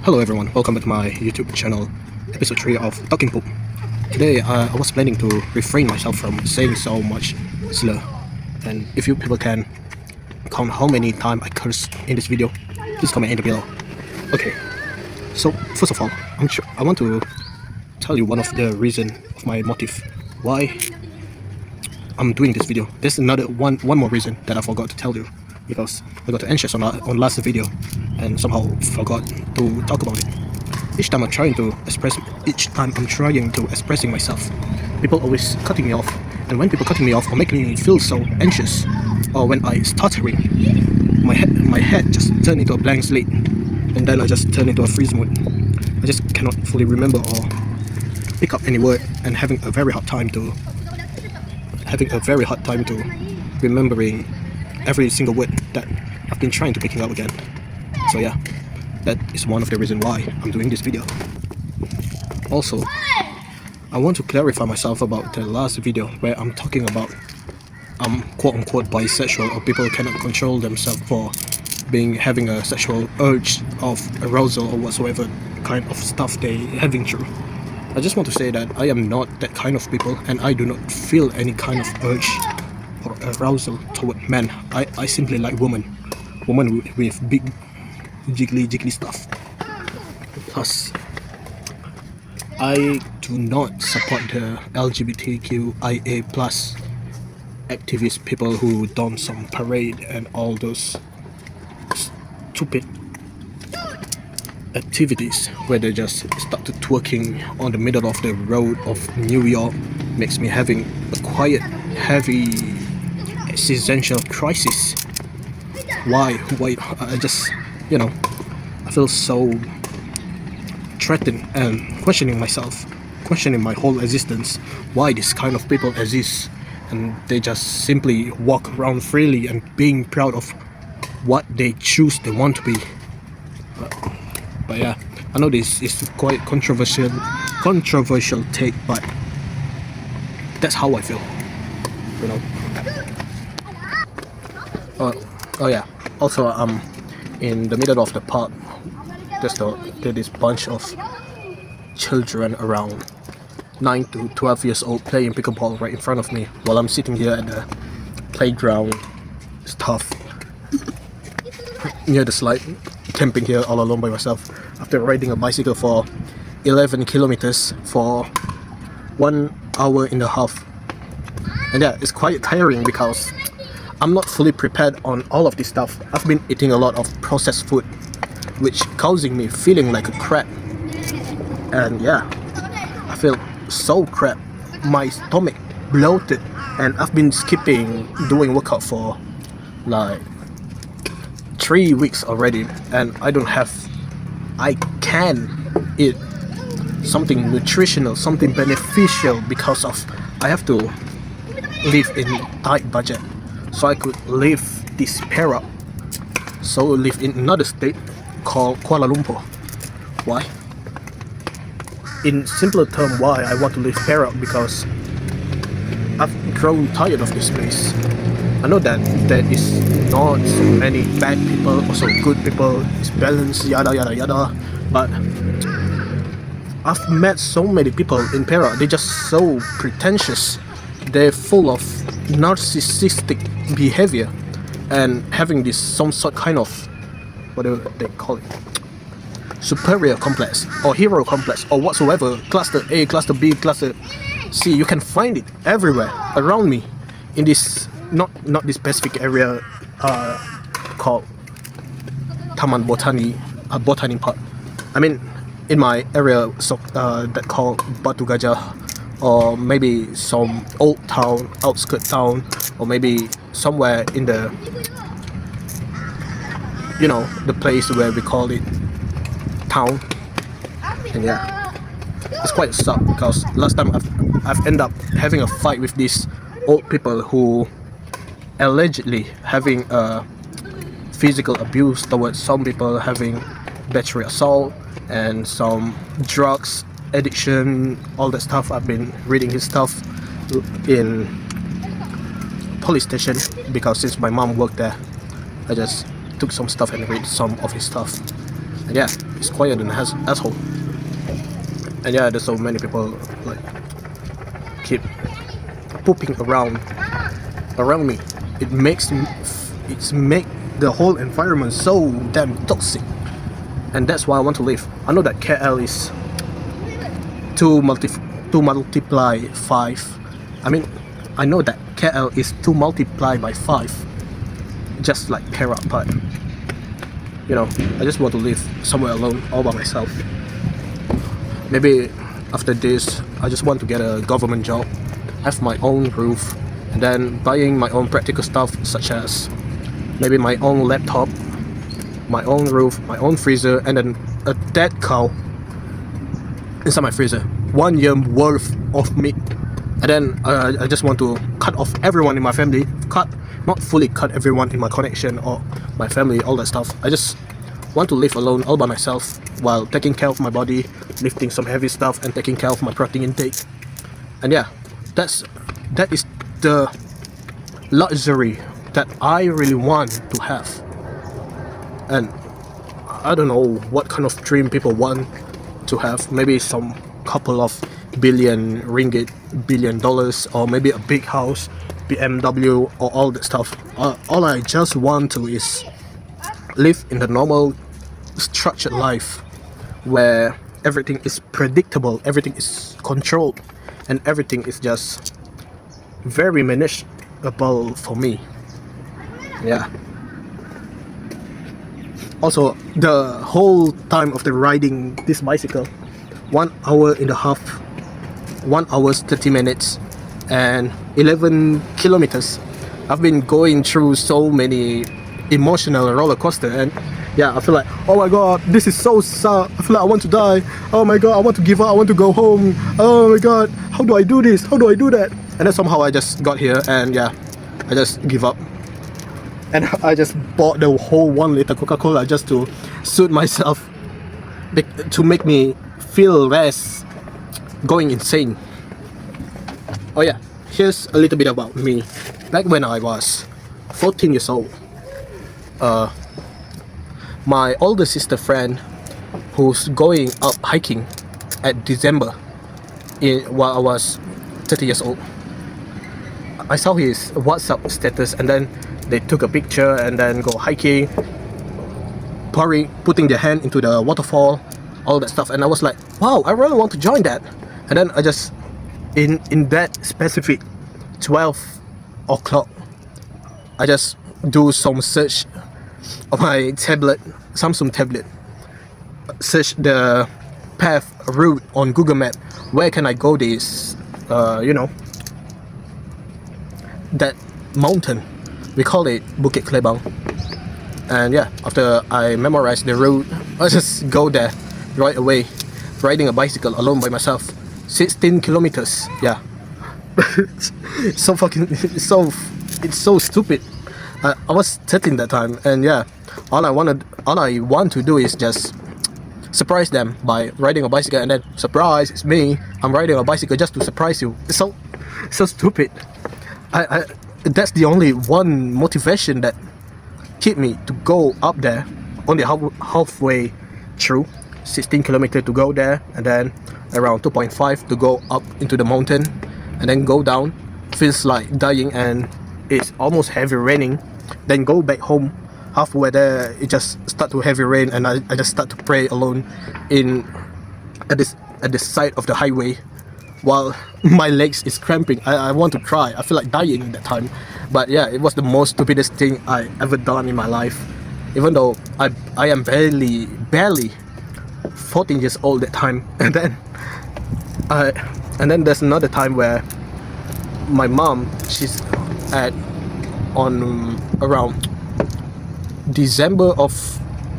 Hello everyone, welcome back to my YouTube channel, episode 3 of Talking Poop. Today I was planning to refrain myself from saying so much slur, and if you people can count how many times I curse in this video, please comment in the below. Okay, so first of all, I want to tell you one of the reason of my motive why I'm doing this video. There's another one more reason that I forgot to tell you, because I got anxious on last video and somehow forgot to talk about it. Each time I'm trying to expressing myself, people always cutting me off, and when people cutting me off or making me feel so anxious, or when I stuttering, my head just turn into a blank slate, and then I just turn into a freeze mode. I just cannot fully remember or pick up any word, and having a very hard time to remembering every single word that I've been trying to picking up again. So yeah, that is one of the reasons why I'm doing this video. Also, I want to clarify myself about the last video where I'm talking about quote-unquote bisexual, or people cannot control themselves for having a sexual urge of arousal or whatsoever kind of stuff they having through. I just want to say that I am not that kind of people, and I do not feel any kind of urge or arousal toward men. I simply like women with big jiggly stuff. Plus, I do not support the LGBTQIA plus activist people who done some parade and all those stupid activities where they just start to twerking on the middle of the road of New York. Makes me having a quiet, heavy existential crisis. Why I just, I feel so threatened and questioning myself, questioning my whole existence. Why this kind of people exist, and they just simply walk around freely and being proud of what they choose they want to be. But yeah, I know this is quite controversial take, but that's how I feel, Oh yeah, also in the middle of the park, there's this bunch of children around 9 to 12 years old playing pickleball right in front of me, while I'm sitting here at the playground stuff near the slide, camping here all alone by myself after riding a bicycle for 11 kilometers for 1 hour and a half. And yeah, it's quite tiring because I'm not fully prepared on all of this stuff. I've been eating a lot of processed food, which causing me feeling like a crap. And yeah, I feel so crap. My stomach bloated, and I've been skipping doing workout for like 3 weeks already, and I can eat something nutritional, something beneficial, because of I have to live in tight budget, so I could live this pair up. So live in another state called Kuala Lumpur. Why? In simpler term, why I want to live pair up, because I've grown tired of this place. I know that there is not so many bad people, also good people, it's balanced, yada yada yada, but I've met so many people in Perak. They're just so pretentious. They're full of narcissistic behavior and having this some sort kind of, whatever they call it, superior complex or hero complex or whatsoever. Cluster A, cluster B, cluster C, you can find it everywhere around me in this not this specific area called Taman Botani Park. I mean, in my area, so that called Batu Gajah, or maybe some old town, outskirt town, or maybe somewhere in the the place where we call it town. And yeah, it's quite sad because last time I've ended up having a fight with these old people who allegedly having physical abuse towards some people, having battery assault and some drugs addiction, all that stuff. I've been reading his stuff in police station because since my mom worked there, I just took some stuff and read some of his stuff. And yeah, he's quiet and has asshole. And yeah, there's so many people like keep pooping around me. It makes it's make the whole environment so damn toxic. And that's why I want to leave. I know that KL is 2 multiply 5. I mean, I know that KL is 2 multiplied by 5, just like Perak, but you know, I just want to live somewhere alone, all by myself. Maybe after this, I just want to get a government job, have my own roof, and then buying my own practical stuff, such as maybe my own laptop, my own roof, my own freezer, and then a dead cow inside my freezer. 1 year worth of meat. And then I just want to cut off everyone in my family. Not fully cut everyone in my connection or my family, all that stuff. I just want to live alone all by myself while taking care of my body, lifting some heavy stuff and taking care of my protein intake. And yeah, that is the luxury that I really want to have. And I don't know what kind of dream people want to have. Maybe some couple of billion ringgit, $billion, or maybe a big house, BMW, or all that stuff. All I just want to is live in the normal structured life where everything is predictable, everything is controlled, and everything is just very manageable for me. Yeah. Also, the whole time of the riding this bicycle, 1 hour and a half, 1 hour 30 minutes, and 11 kilometers. I've been going through so many emotional roller coaster, and yeah, I feel like, oh my god, this is so sad. I feel like I want to die. Oh my god, I want to give up. I want to go home. Oh my god, how do I do this? How do I do that? And then somehow I just got here, and yeah, I just give up. And I just bought the whole 1 liter Coca-Cola just to suit myself, to make me feel less going insane. Oh yeah, here's a little bit about me. Back when I was 14 years old, my older sister friend who's going up hiking at December while I was 30 years old, I saw his WhatsApp status, and then they took a picture and then go hiking, putting their hand into the waterfall, all that stuff. And I was like, wow, I really want to join that. And then I just, in that specific 12 o'clock, I just do some search on my tablet, Samsung tablet, search the path route on Google Map. Where can I go this, that mountain? We call it Bukit Klebang. And yeah, after I memorized the route, I just go there right away, riding a bicycle alone by myself. 16 kilometers, yeah. It's so stupid. I was 13 that time, and yeah, all I want to do is just surprise them by riding a bicycle, and then surprise, it's me. I'm riding a bicycle just to surprise you. It's so stupid. That's the only one motivation that keep me to go up there. Only halfway through, 16 kilometers to go there, and then around 2.5 to go up into the mountain, and then go down. Feels like dying, and it's almost heavy raining. Then go back home. Halfway there, it just start to heavy rain, and I just start to pray alone at the side of the highway, while my legs is cramping. I want to cry. I feel like dying at that time. But yeah, it was the most stupidest thing I ever done in my life. Even though I am barely 14 years old that time. And then there's another time where my mom, she's on around December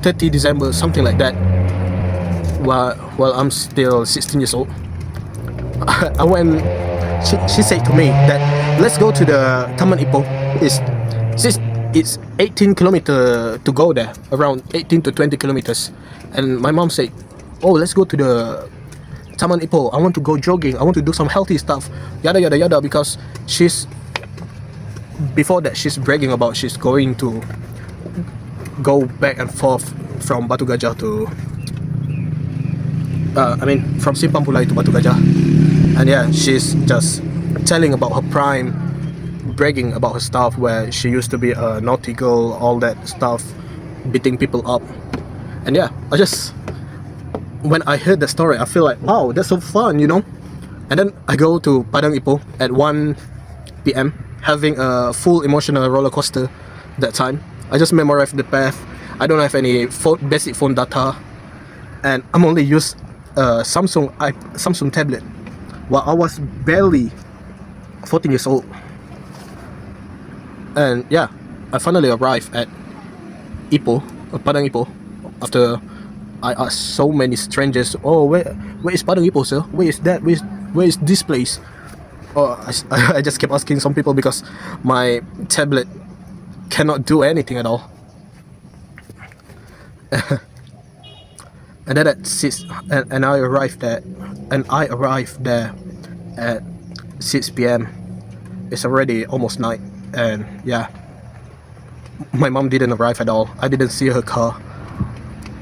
30 something like that, while I'm still 16 years old. I went, she said to me that let's go to the Taman Ipoh. It's 18 kilometers to go there, around 18 to 20 kilometers. And my mom said, oh, let's go to the Taman Ipoh. I want to go jogging. I want to do some healthy stuff. Yada yada yada. Because before that she's bragging about she's going to go back and forth from Batu Gajah to from Simpang Pulai to Batu Gajah. And yeah, she's just telling about her prime, bragging about her stuff, where she used to be a naughty girl, all that stuff, beating people up. And yeah, when I heard the story, I feel like, wow, that's so fun, you know. And then I go to Pangipo at 1 p.m. having a full emotional roller coaster that time. I just memorized the path. I don't have any basic phone data, and I'm only use Samsung tablet while I was barely 14 years old. And yeah, I finally arrived at Padang Ipoh, after I asked so many strangers, oh, where is Padang Ipoh, sir? Where is that? Where is this place? Oh, I just kept asking some people because my tablet cannot do anything at all. And then at 6, and I arrived there at 6 p.m. It's already almost night, and yeah, my mom didn't arrive at all. I didn't see her car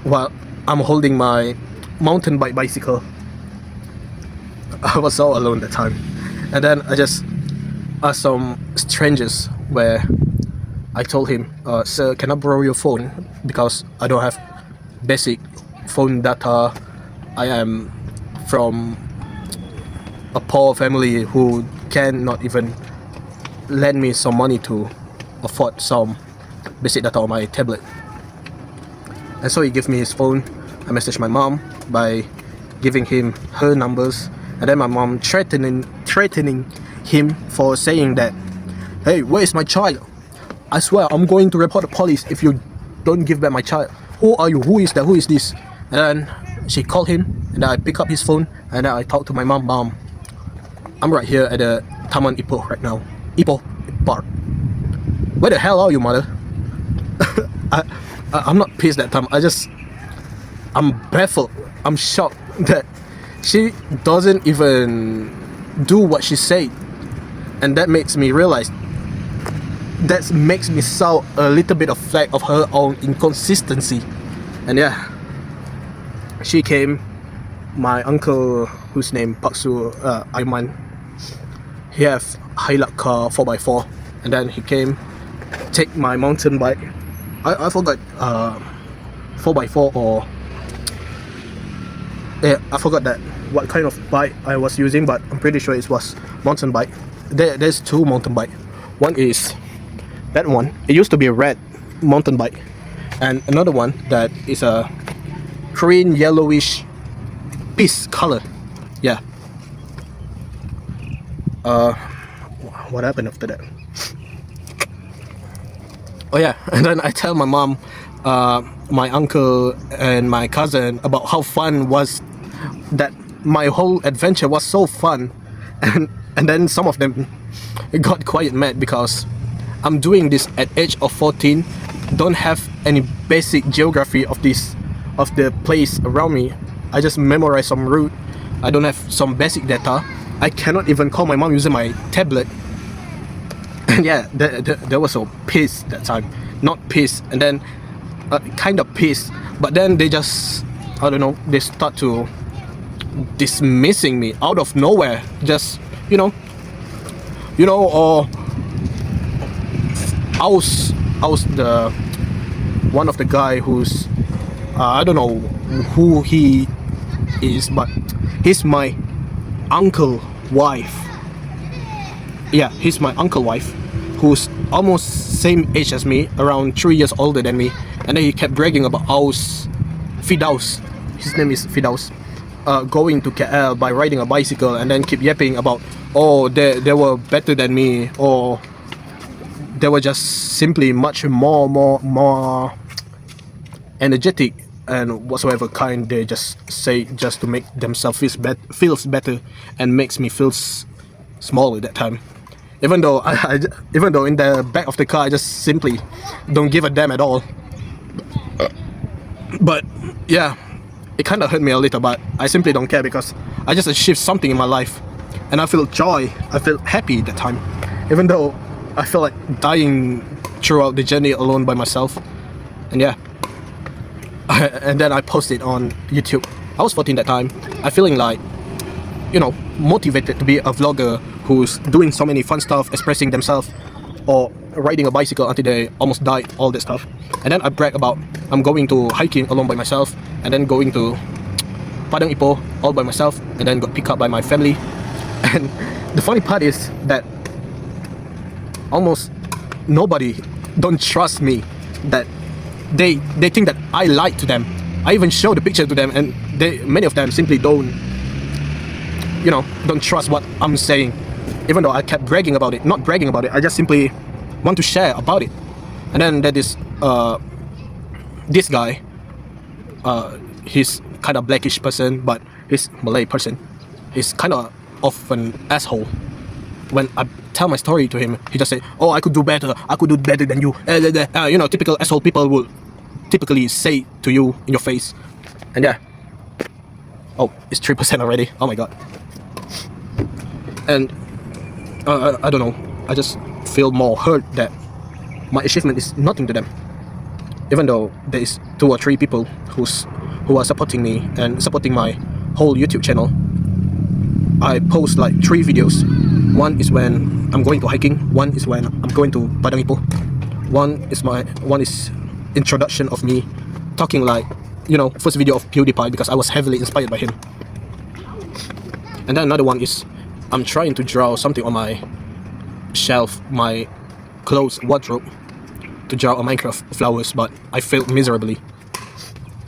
while I'm holding my mountain bicycle. I was so alone that time. And then I just asked some strangers, where I told him, sir, can I borrow your phone, because I don't have basic phone data. I am from a poor family who cannot even lend me some money to afford some basic data on my tablet. And so he gave me his phone. I messaged my mom by giving him her numbers, and then my mom threatening him for saying that, hey, where is my child? I swear I'm going to report the police if you don't give back my child. Who are you? Who is that? Who is this? And then she called him, and then I pick up his phone, and then I talk to my mom. Mom, I'm right here at the Taman Ipoh right now. Ipoh Park. Where the hell are you, mother? I'm not pissed that time. I'm baffled. I'm shocked that she doesn't even do what she said. And that makes me realize, that makes me saw a little bit of flag of her own inconsistency. And yeah, she came, my uncle, whose name Paksu Aiman, he have Hilux car 4x4, and then he came, take my mountain bike. I forgot 4x4 or yeah, I forgot that what kind of bike I was using, but I'm pretty sure it was mountain bike. There's two mountain bike. One is that one. It used to be a red mountain bike, and another one that is a green yellowish piece color. Yeah. What happened after that? Oh yeah, and then I tell my mom, my uncle and my cousin about how fun was that. My whole adventure was so fun, and then some of them got quite mad because I'm doing this at age of 14, don't have any basic geography of the place around me. I just memorize some route. I don't have some basic data. I cannot even call my mom using my tablet. And yeah, there was so pissed that time. Not pissed, and then kind of pissed. But then they just, I don't know, they start to dismissing me out of nowhere. Just, or I was the one of the guy who's I don't know who he is, but he's my uncle wife. Yeah, he's my uncle wife, who's almost same age as me, around 3 years older than me. And then he kept bragging about Fidaus. His name is Fidaus. Going to KL by riding a bicycle, and then keep yapping about, oh, they were better than me, or they were just simply much more energetic and whatsoever kind. They just say just to make themselves feels better, and makes me feel small at that time. Even though even though in the back of the car I just simply don't give a damn at all. But yeah, it kind of hurt me a little, but I simply don't care because I just achieved something in my life, and I feel joy. I feel happy at that time, even though I feel like dying throughout the journey alone by myself. And yeah, and then I posted on YouTube. I was 14 that time. I feeling like, motivated to be a vlogger who's doing so many fun stuff, expressing themselves, or riding a bicycle until they almost died, all that stuff. And then I brag about I'm going to hiking alone by myself, and then going to Pangipo all by myself, and then got picked up by my family. And the funny part is that almost nobody don't trust me, that they think that I lied to them. I even show the picture to them, and many of them simply don't trust what I'm saying, even though I kept bragging about it. Not bragging about it, I just simply want to share about it. And then there is this guy, he's kind of blackish person, but he's Malay person. He's kind of an asshole. When I tell my story to him, he just say, "Oh, I could do better than you." Typical asshole people will typically say to you in your face. And yeah, oh, it's 3% already. Oh my god. And I don't know, I just feel more hurt that my achievement is nothing to them, even though there is 2 or 3 people who are supporting me and supporting my whole YouTube channel. I post like 3 videos. One is when I'm going to hiking, one is when I'm going to Pangipo, one is introduction of me talking, like, first video of PewDiePie, because I was heavily inspired by him. And then another one is I'm trying to draw something on my shelf, my clothes wardrobe, to draw a Minecraft flowers, but I failed miserably.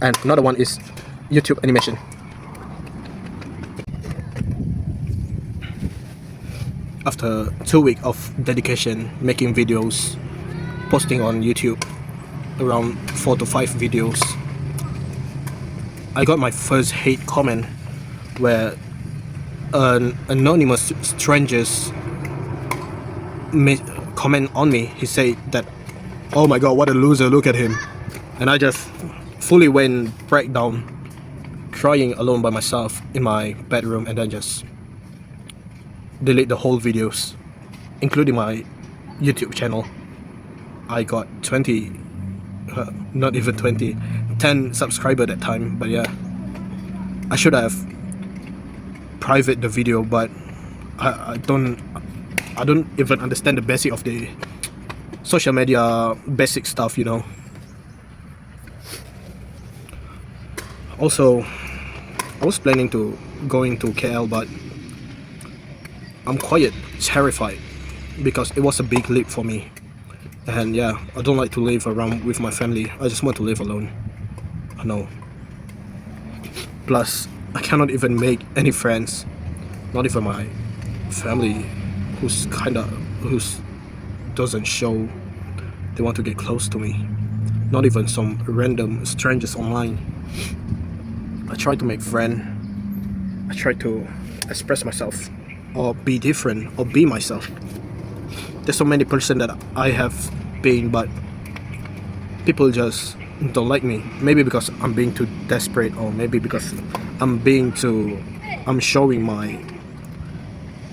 And another one is YouTube animation. After 2 weeks of dedication, making videos, posting on YouTube, around 4 to 5 videos, I got my first hate comment where an anonymous strangers comment on me. He said that, "Oh my god, what a loser, look at him." And I just fully went breakdown, crying alone by myself in my bedroom, and then just delete the whole videos, including my YouTube channel. I got 10 subscribers that time. But yeah, I should have private the video, but I don't even understand the basic of the social media basic stuff, Also, I was planning to going to KL, but I'm quite terrified because it was a big leap for me. And yeah, I don't like to live around with my family. I just want to live alone. I know. Plus, I cannot even make any friends. Not even my family, who doesn't show they want to get close to me. Not even some random strangers online. I try to make friends. I try to express myself, or be different, or be myself. There's so many person that I have been, but people just don't like me. Maybe because I'm being too desperate, or maybe because I'm showing my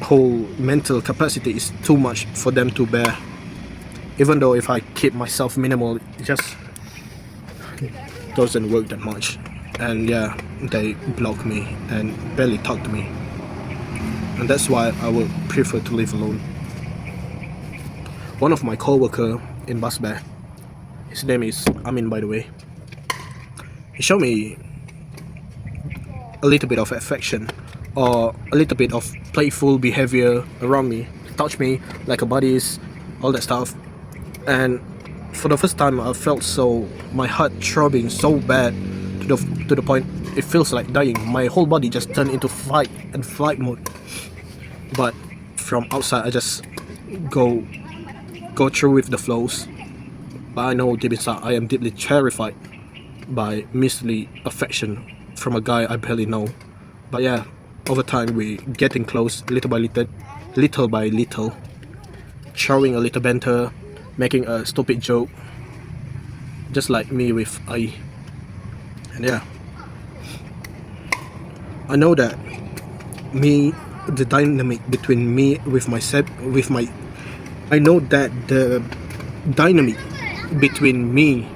whole mental capacity is too much for them to bear. Even though if I keep myself minimal, it just doesn't work that much. And yeah, they block me and barely talk to me. And that's why I would prefer to live alone. One of my co-worker in Basbe, his name is Amin, by the way, he showed me a little bit of affection, or a little bit of playful behavior around me, touch me like a buddies, all that stuff. And for the first time I felt my heart throbbing so bad to the point it feels like dying. My whole body just turned into fight and flight mode. But from outside I just go through with the flows. But I know deep inside I am deeply terrified by misleading affection from a guy I barely know. But yeah, over time we getting close, little by little, showing a little banter, making a stupid joke, just like me with I. And yeah, I know that the dynamic between me I know that the dynamic between me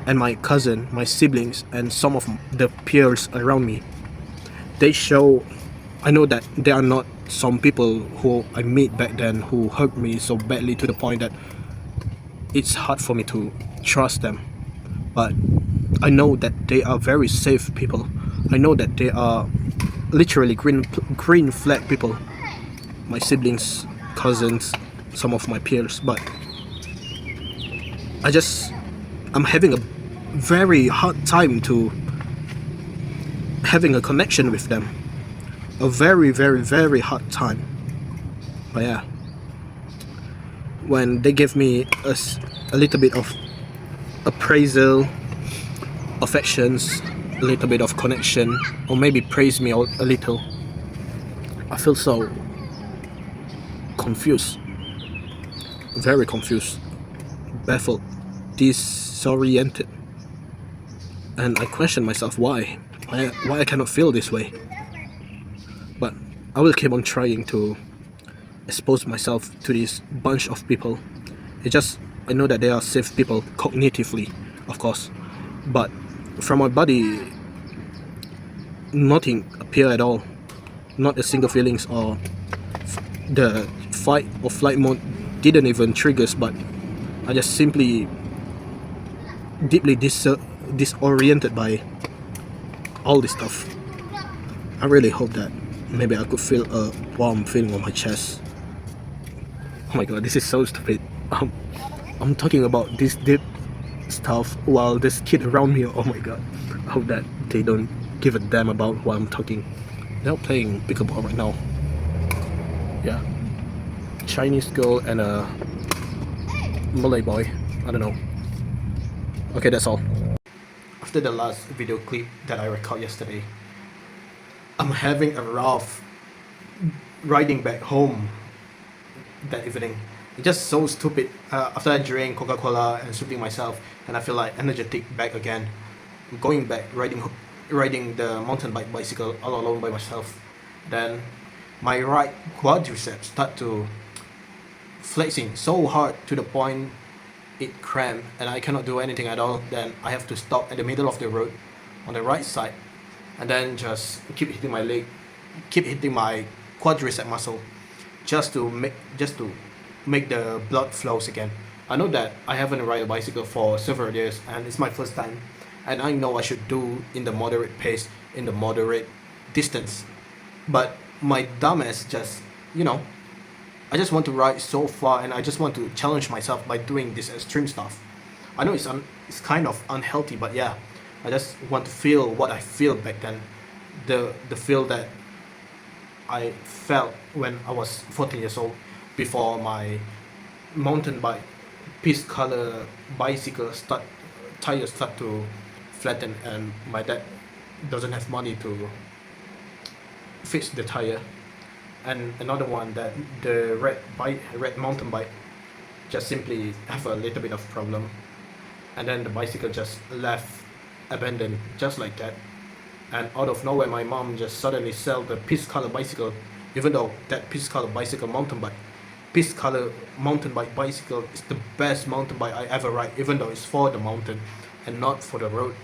and my cousin, my siblings, and some of the peers around me, they show. I know that there are not some people who I meet back then who hurt me so badly to the point that it's hard for me to trust them. But I know that they are very safe people. I know that they are literally green flag people. My siblings, cousins, some of my peers. But I'm having a very hard time to having a connection with them. A very, very, very hard time. But yeah, when they give me a little bit of appraisal, affections, a little bit of connection, or maybe praise me a little, I feel so confused, very confused, baffled, disoriented, and I question myself why I cannot feel this way. But I will keep on trying to expose myself to this bunch of people. I know that they are safe people cognitively, of course, but from my body, nothing appear at all. Not a single feelings, or the fight or flight mode didn't even triggers, but I just simply deeply disoriented by all this stuff. I really hope that maybe I could feel a warm feeling on my chest. Oh my god, this is so stupid. I'm talking about this deep stuff while this kid around me. Oh my god, I hope that they don't give a damn about what I'm talking. They're playing pickleball right now. Yeah, Chinese girl and a Malay boy. I don't know. Okay, that's all. After the last video clip that I recorded yesterday, I'm having a rough riding back home that evening. It's just so stupid. After I drank Coca-Cola and soothing myself, and I feel like energetic back again. Going back riding the mountain bicycle all alone by myself. Then my right quadriceps start to flexing so hard to the point it cramped and I cannot do anything at all. Then I have to stop at the middle of the road on the right side, and then just keep hitting my leg, keep hitting my quadricep muscle, just to make the blood flows again. I know that I haven't ride a bicycle for several years and it's my first time, and I know I should do in the moderate pace, in the moderate distance, but my dumbass just, I just want to ride so far and I just want to challenge myself by doing this extreme stuff. I know it's kind of unhealthy, but yeah, I just want to feel what I feel back then, the feel that I felt when I was 14 years old, before my mountain bike piece color bicycle tires start to flatten and my dad doesn't have money to fix the tire. And another one that the red mountain bike just simply have a little bit of problem, and then the bicycle just left abandoned just like that. And out of nowhere my mom just suddenly sell the piece color bicycle, even though that piece color bicycle mountain bike bicycle is the best mountain bike I ever ride, even though it's for the mountain and not for the road.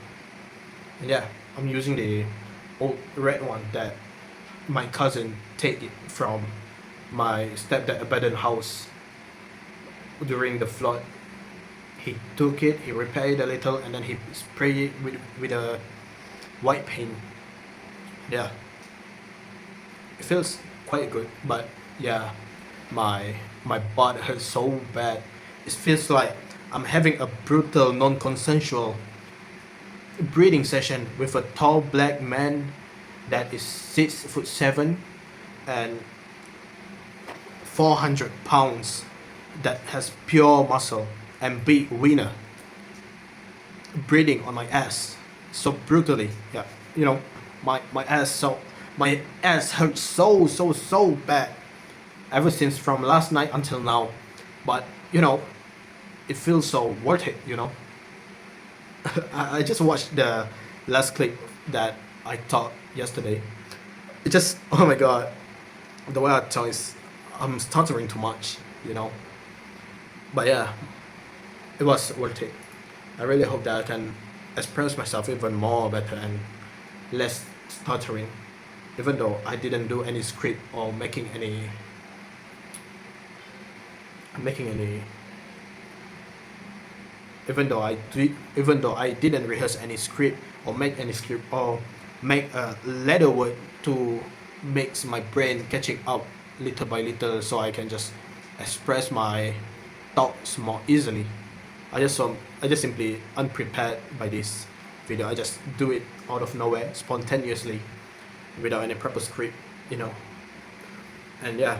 And yeah, I'm using the old red one that my cousin take it from my stepdad abandoned house during the flood. He took it, he repaired it a little, and then he sprayed it with a white paint. Yeah, it feels quite good, but yeah, my butt hurts so bad. It feels like I'm having a brutal non-consensual breathing session with a tall black man that is 6'7" and 400 pounds, that has pure muscle and big wiener, breathing on my ass so brutally. Yeah, my ass hurts so bad ever since from last night until now. But it feels so worth it. I just watched the last clip that I taught yesterday. It just, oh my god, the way I tell is I'm stuttering too much. But yeah, it was worth it. I really hope that I can express myself even more better and less stuttering, even though I didn't do any script or making any even though I didn't rehearse any script or make any script or make a letter word to makes my brain catching up little by little so I can just express my thoughts more easily. I just simply unprepared by this video. I just do it out of nowhere, spontaneously, without any proper script, you know. And yeah.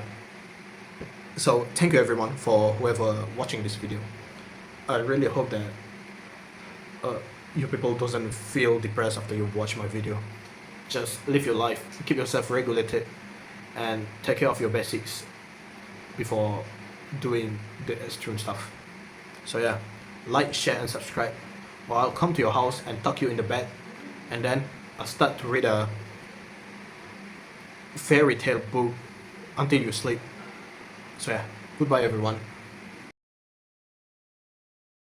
So thank you everyone for whoever watching this video. I really hope that uh, you people doesn't feel depressed after you watch my video. Just live your life, keep yourself regulated, and take care of your basics before doing the extreme stuff. So yeah, like, share, and subscribe, or I'll come to your house and tuck you in the bed, and then I'll start to read a fairy tale book until you sleep. So yeah, goodbye everyone.